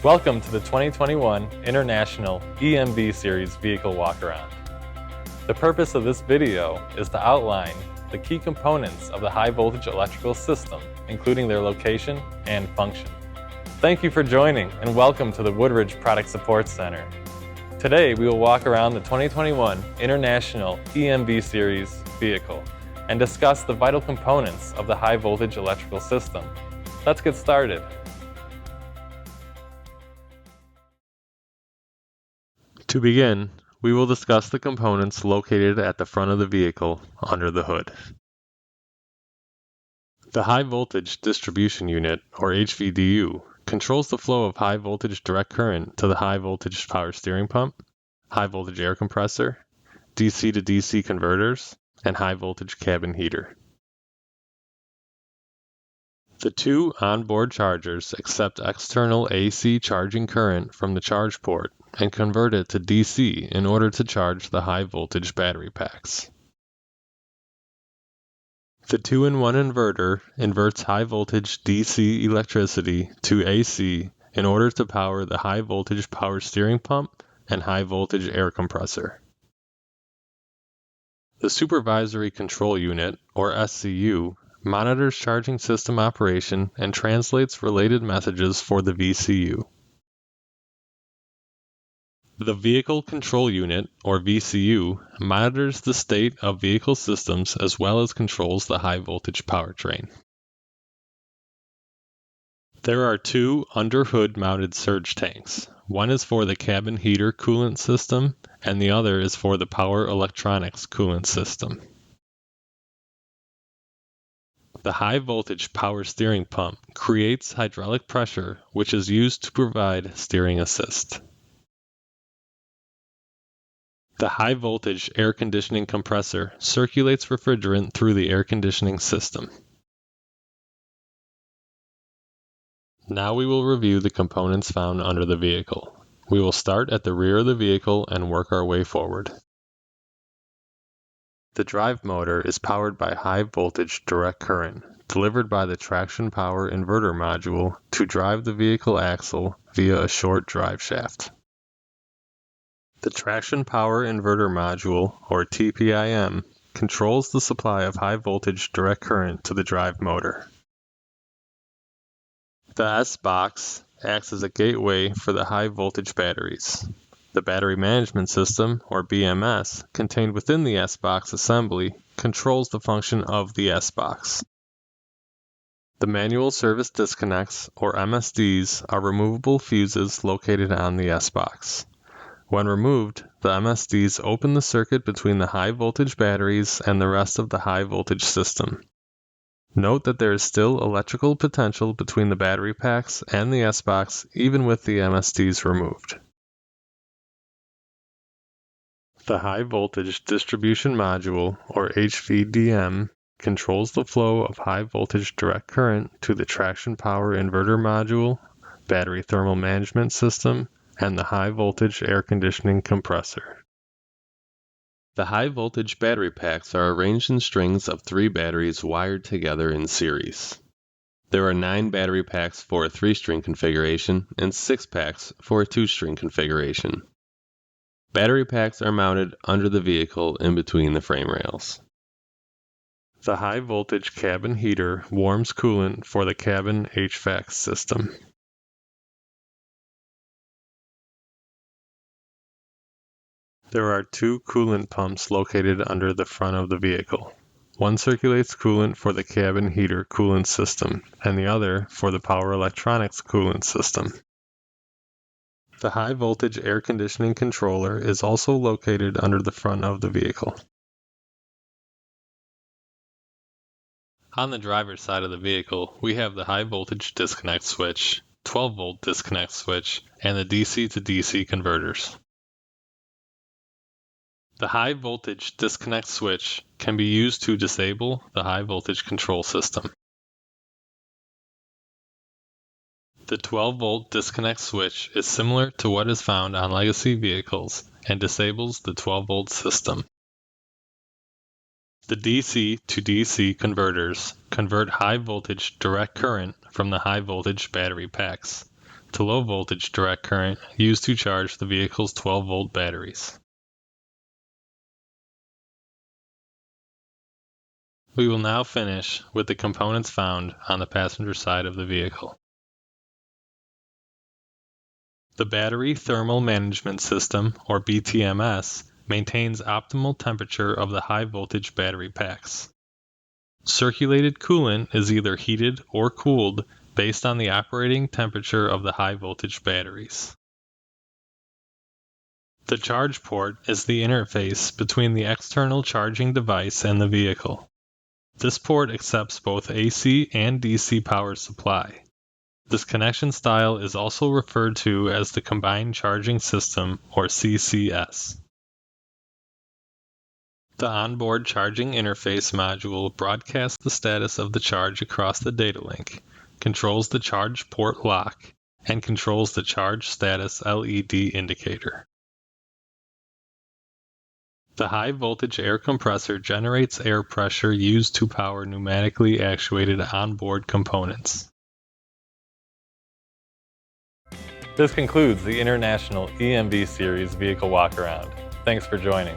Welcome to the 2021 International eMV Series Vehicle Walkaround. The purpose of this video is to outline the key components of the high voltage electrical system, including their location and function. Thank you for joining and welcome to the Woodridge Product Support Center. Today we will walk around the 2021 International eMV Series vehicle and discuss the vital components of the high voltage electrical system. Let's get started. To begin, we will discuss the components located at the front of the vehicle under the hood. The High Voltage Distribution Unit, or HVDU, controls the flow of high voltage direct current to the high voltage power steering pump, high voltage air compressor, DC to DC converters, and high voltage cabin heater. The two onboard chargers accept external AC charging current from the charge port and convert it to DC in order to charge the high voltage battery packs. The 2-in-1 inverter inverts high voltage DC electricity to AC in order to power the high voltage power steering pump and high voltage air compressor. The Supervisory Control Unit, or SCU, monitors charging system operation and translates related messages for the VCU. The Vehicle Control Unit, or VCU, monitors the state of vehicle systems as well as controls the high voltage powertrain. There are two under-hood mounted surge tanks. One is for the cabin heater coolant system, and the other is for the power electronics coolant system. The high voltage power steering pump creates hydraulic pressure, which is used to provide steering assist. The high voltage air conditioning compressor circulates refrigerant through the air conditioning system. Now we will review the components found under the vehicle. We will start at the rear of the vehicle and work our way forward. The drive motor is powered by high voltage direct current, delivered by the traction power inverter module to drive the vehicle axle via a short drive shaft. The traction power inverter module, or TPIM, controls the supply of high voltage direct current to the drive motor. The S-box acts as a gateway for the high voltage batteries. The battery management system, or BMS, contained within the S-box assembly, controls the function of the S-box. The manual service disconnects, or MSDs, are removable fuses located on the S-box. When removed, the MSDs open the circuit between the high voltage batteries and the rest of the high voltage system. Note that there is still electrical potential between the battery packs and the S-box even with the MSDs removed. The High Voltage Distribution Module, or HVDM, controls the flow of high voltage direct current to the traction power inverter module, battery thermal management system, and the high voltage air conditioning compressor. The high voltage battery packs are arranged in strings of 3 batteries wired together in series. There are 9 battery packs for a 3-string configuration and 6 packs for a 2-string configuration. Battery packs are mounted under the vehicle in between the frame rails. The high voltage cabin heater warms coolant for the cabin HVAC system. There are 2 coolant pumps located under the front of the vehicle. One circulates coolant for the cabin heater coolant system, and the other for the power electronics coolant system. The high voltage air conditioning controller is also located under the front of the vehicle. On the driver's side of the vehicle, we have the high voltage disconnect switch, 12-volt disconnect switch, and the DC to DC converters. The high voltage disconnect switch can be used to disable the high voltage control system. The 12-volt disconnect switch is similar to what is found on legacy vehicles and disables the 12-volt system. The DC to DC converters convert high voltage direct current from the high voltage battery packs. to low voltage direct current used to charge the vehicle's 12-volt batteries. We will now finish with the components found on the passenger side of the vehicle. The Battery Thermal Management System, or BTMS, maintains optimal temperature of the high-voltage battery packs. Circulated coolant is either heated or cooled based on the operating temperature of the high-voltage batteries. The charge port is the interface between the external charging device and the vehicle. This port accepts both AC and DC power supply. This connection style is also referred to as the Combined Charging System, or CCS. The onboard charging interface module broadcasts the status of the charge across the data link, controls the charge port lock, and controls the charge status LED indicator. The high-voltage air compressor generates air pressure used to power pneumatically actuated onboard components. This concludes the International eMV Series Vehicle Walkaround. Thanks for joining.